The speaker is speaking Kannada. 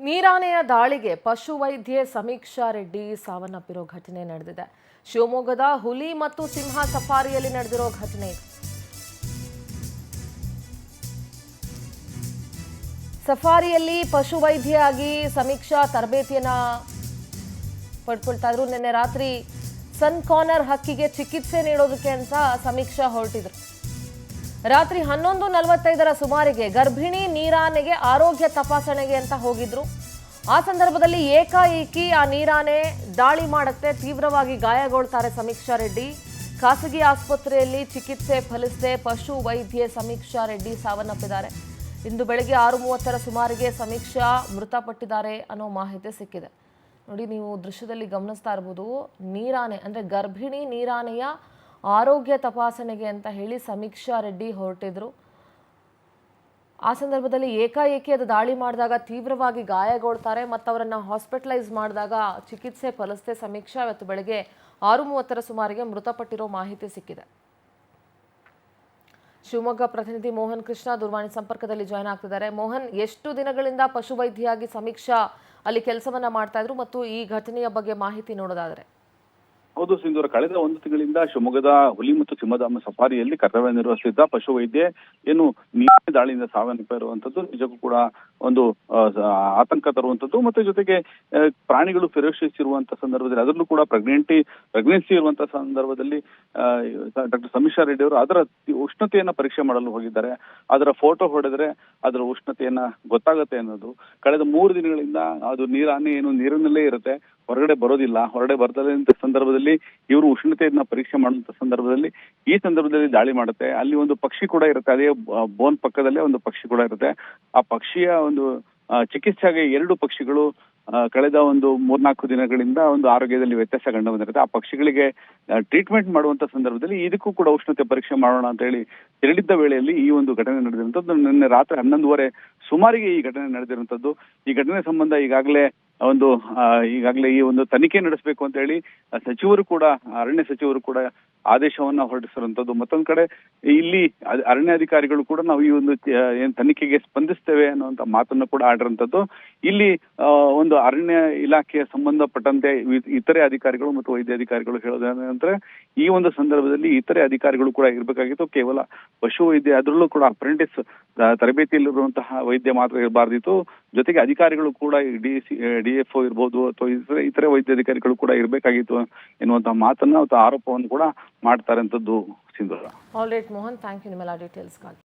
ನೀರಾನೆಯ ದಾಳಿಗೆ ಪಶುವೈದ್ಯೆ ಸಮೀಕ್ಷಾ ರೆಡ್ಡಿ ಸಾವನ್ನಪ್ಪಿರೋ ಘಟನೆ ನಡೆದಿದೆ. ಶಿವಮೊಗ್ಗದ ಹುಲಿ ಮತ್ತು ಸಿಂಹ ಸಫಾರಿಯಲ್ಲಿ ನಡೆದಿರೋ ಘಟನೆ ಇದು. ಸಫಾರಿಯಲ್ಲಿ ಪಶುವೈದ್ಯೆಯಾಗಿ ಸಮೀಕ್ಷಾ ತರಬೇತಿಯನ್ನ ಪಡ್ಕೊಳ್ತಾ ಇದ್ರು. ನಿನ್ನೆ ರಾತ್ರಿ ಸನ್ ಕಾರ್ನರ್ ಹಕ್ಕಿಗೆ ಚಿಕಿತ್ಸೆ ನೀಡೋದಕ್ಕೆ ಅಂತ ಸಮೀಕ್ಷಾ ಹೊರಟಿದ್ರು. ರಾತ್ರಿ 11:45 ಸುಮಾರಿಗೆ ಗರ್ಭಿಣಿ ನೀರಾನೆಗೆ ಆರೋಗ್ಯ ತಪಾಸಣೆಗೆ ಅಂತ ಹೋಗಿದ್ರು. ಆ ಸಂದರ್ಭದಲ್ಲಿ ಏಕಾಏಕಿ ಆ ನೀರಾನೆ ದಾಳಿ ಮಾಡುತ್ತೆ. ತೀವ್ರವಾಗಿ ಗಾಯಗೊಳ್ತಾರೆ ಸಮೀಕ್ಷಾ ರೆಡ್ಡಿ. ಖಾಸಗಿ ಆಸ್ಪತ್ರೆಯಲ್ಲಿ ಚಿಕಿತ್ಸೆ ಫಲಿಸದೆ ಪಶು ವೈದ್ಯೆ ಸಮೀಕ್ಷಾ ರೆಡ್ಡಿ ಸಾವನ್ನಪ್ಪಿದ್ದಾರೆ. ಇಂದು ಬೆಳಗ್ಗೆ 6:30 ಸುಮಾರಿಗೆ ಸಮೀಕ್ಷಾ ಮೃತಪಟ್ಟಿದ್ದಾರೆ ಅನ್ನೋ ಮಾಹಿತಿ ಸಿಕ್ಕಿದೆ. ನೋಡಿ, ನೀವು ದೃಶ್ಯದಲ್ಲಿ ಗಮನಿಸ್ತಾ ಇರಬಹುದು. ನೀರಾನೆ ಅಂದ್ರೆ ಗರ್ಭಿಣಿ ನೀರಾನೆಯ ಆರೋಗ್ಯ ತಪಾಸಣೆಗೆ ಅಂತ ಹೇಳಿ ಸಮೀಕ್ಷಾ ರೆಡ್ಡಿ ಹೊರಟಿದ್ರು. ಆ ಸಂದರ್ಭದಲ್ಲಿ ಏಕಾಏಕಿ ಅದು ದಾಳಿ ಮಾಡಿದಾಗ ತೀವ್ರವಾಗಿ ಗಾಯಗೊಳ್ತಾರೆ ಮತ್ತು ಅವರನ್ನ ಹಾಸ್ಪಿಟಲೈಸ್ ಮಾಡಿದಾಗ ಚಿಕಿತ್ಸೆ ಫಲಿಸದೆ ಸಮೀಕ್ಷಾ ಇವತ್ತು ಬೆಳಗ್ಗೆ 6:30 ಸುಮಾರಿಗೆ ಮೃತಪಟ್ಟಿರೋ ಮಾಹಿತಿ ಸಿಕ್ಕಿದೆ. ಶಿವಮೊಗ್ಗ ಪ್ರತಿನಿಧಿ ಮೋಹನ್ ಕೃಷ್ಣ ದೂರವಾಣಿ ಸಂಪರ್ಕದಲ್ಲಿ ಜಾಯ್ನ್ ಆಗ್ತಿದ್ದಾರೆ. ಮೋಹನ್, ಎಷ್ಟು ದಿನಗಳಿಂದ ಪಶುವೈದ್ಯೆಯಾಗಿ ಸಮೀಕ್ಷಾ ಅಲ್ಲಿ ಕೆಲಸವನ್ನ ಮಾಡ್ತಾ ಇದ್ರು ಮತ್ತು ಈ ಘಟನೆಯ ಬಗ್ಗೆ ಮಾಹಿತಿ ನೋಡೋದಾದ್ರೆ? ಹೌದು ಸಿಂಧೂರ, ಕಳೆದ 1 ತಿಂಗಳಿಂದ ಶಿವಮೊಗ್ಗದ ಹುಲಿ ಮತ್ತು ಸಿಂಹಧಾಮ ಸಫಾರಿಯಲ್ಲಿ ಕರ್ತವ್ಯ ನಿರ್ವಹಿಸುತ್ತಿದ್ದ ಪಶುವೈದ್ಯೆ ಏನು ನೀರಿನ ದಾಳಿಯಿಂದ ಸಾವನ್ನಪ್ಪಿರುವಂತದ್ದು ನಿಜಕ್ಕೂ ಕೂಡ ಒಂದು ಆತಂಕ ತರುವಂತದ್ದು. ಮತ್ತೆ ಜೊತೆಗೆ ಪ್ರಾಣಿಗಳು ಫೆರೋಷಿಯಸ್ ಇರುವಂತಹ ಸಂದರ್ಭದಲ್ಲಿ, ಅದರಲ್ಲೂ ಕೂಡ ಪ್ರೆಗ್ನೆನ್ಸಿ ಇರುವಂತಹ ಸಂದರ್ಭದಲ್ಲಿ ಡಾಕ್ಟರ್ ಸಮೀಕ್ಷಾ ರೆಡ್ಡಿ ಅವರು ಅದರ ಉಷ್ಣತೆಯನ್ನ ಪರೀಕ್ಷೆ ಮಾಡಲು ಹೋಗಿದ್ದಾರೆ. ಅದರ ಫೋಟೋ ಹೊಡೆದ್ರೆ ಅದರ ಉಷ್ಣತೆಯನ್ನ ಗೊತ್ತಾಗುತ್ತೆ ಅನ್ನೋದು. ಕಳೆದ 3 ದಿನಗಳಿಂದ ಅದು ನೀರಾನೆ ಏನು ನೀರಿನಲ್ಲೇ ಇರುತ್ತೆ, ಹೊರಗಡೆ ಬರೋದಿಲ್ಲ. ಹೊರಗಡೆ ಬರ್ತದೆ ಸಂದರ್ಭದಲ್ಲಿ ಇವರು ಉಷ್ಣತೆಯನ್ನ ಪರೀಕ್ಷೆ ಮಾಡುವಂತ ಸಂದರ್ಭದಲ್ಲಿ ಈ ಸಂದರ್ಭದಲ್ಲಿ ದಾಳಿ ಮಾಡುತ್ತೆ. ಅಲ್ಲಿ ಒಂದು ಪಕ್ಷಿ ಕೂಡ ಇರುತ್ತೆ, ಅದೇ ಬೋನ್ ಪಕ್ಕದಲ್ಲೇ ಒಂದು ಪಕ್ಷಿ ಕೂಡ ಇರುತ್ತೆ. ಆ ಪಕ್ಷಿಯ ಒಂದು ಚಿಕಿತ್ಸೆಗೆ 2 ಪಕ್ಷಿಗಳು ಕಳೆದ ಒಂದು 3-4 ದಿನಗಳಿಂದ ಒಂದು ಆರೋಗ್ಯದಲ್ಲಿ ವ್ಯತ್ಯಾಸ ಕಂಡು ಬಂದಿರುತ್ತೆ. ಆ ಪಕ್ಷಿಗಳಿಗೆ ಟ್ರೀಟ್ಮೆಂಟ್ ಮಾಡುವಂತ ಸಂದರ್ಭದಲ್ಲಿ ಇದಕ್ಕೂ ಕೂಡ ಉಷ್ಣತೆ ಪರೀಕ್ಷೆ ಮಾಡೋಣ ಅಂತ ಹೇಳಿ ತೆರಳಿದ್ದ ವೇಳೆಯಲ್ಲಿ ಈ ಒಂದು ಘಟನೆ ನಡೆದಿರುವಂತದ್ದು. ನಿನ್ನೆ ರಾತ್ರಿ 11:30 ಸುಮಾರಿಗೆ ಈ ಘಟನೆ ನಡೆದಿರುವಂತದ್ದು. ಈ ಘಟನೆ ಸಂಬಂಧ ಈಗಾಗಲೇ ಈ ಒಂದು ತನಿಖೆ ನಡೆಸಬೇಕು ಅಂತ ಹೇಳಿ ಸಚಿವರು ಕೂಡ, ಅರಣ್ಯ ಸಚಿವರು ಕೂಡ ಆದೇಶವನ್ನ ಹೊರಡಿಸಿರುವಂತದ್ದು. ಮತ್ತೊಂದ್ ಕಡೆ ಇಲ್ಲಿ ಅರಣ್ಯಾಧಿಕಾರಿಗಳು ಕೂಡ ನಾವು ಈ ಒಂದು ಏನ್ ತನಿಖೆಗೆ ಸ್ಪಂದಿಸ್ತೇವೆ ಅನ್ನುವಂತ ಮಾತನ್ನು ಕೂಡ ಆಡಿರುವಂತದ್ದು. ಇಲ್ಲಿ ಒಂದು ಅರಣ್ಯ ಇಲಾಖೆಯ ಸಂಬಂಧಪಟ್ಟಂತೆ ಇತರೆ ಅಧಿಕಾರಿಗಳು ಮತ್ತು ವೈದ್ಯಾಧಿಕಾರಿಗಳು ಹೇಳೋದೇನಂದ್ರೆ, ಈ ಒಂದು ಸಂದರ್ಭದಲ್ಲಿ ಇತರೆ ಅಧಿಕಾರಿಗಳು ಕೂಡ ಇರಬೇಕಾಗಿತ್ತು. ಕೇವಲ ಪಶು ವೈದ್ಯ, ಅದರಲ್ಲೂ ಕೂಡ ಅಪ್ರೆಂಟಿಸ್ ತರಬೇತಿಯಲ್ಲಿರುವಂತಹ ವೈದ್ಯ ಮಾತ್ರ ಇರಬಾರ್ದಿತ್ತು. ಜೊತೆಗೆ ಅಧಿಕಾರಿಗಳು ಕೂಡ DFO ಇರ್ಬೋದು ಅಥವಾ ಇತರೆ ವೈದ್ಯಾಧಿಕಾರಿಗಳು ಕೂಡ ಇರಬೇಕಾಗಿತ್ತು ಎನ್ನುವಂತಹ ಮಾತನ್ನ ಅಥವಾ ಆರೋಪವನ್ನು ಕೂಡ ಮಾಡ್ತಾರೆ ಅಂತದ್ದು Sindoor. All right Mohan, thank you ನಿಮ್ಮೆಲ್ಲ ಡೀಟೇಲ್ಸ್ಗಾಗಿ.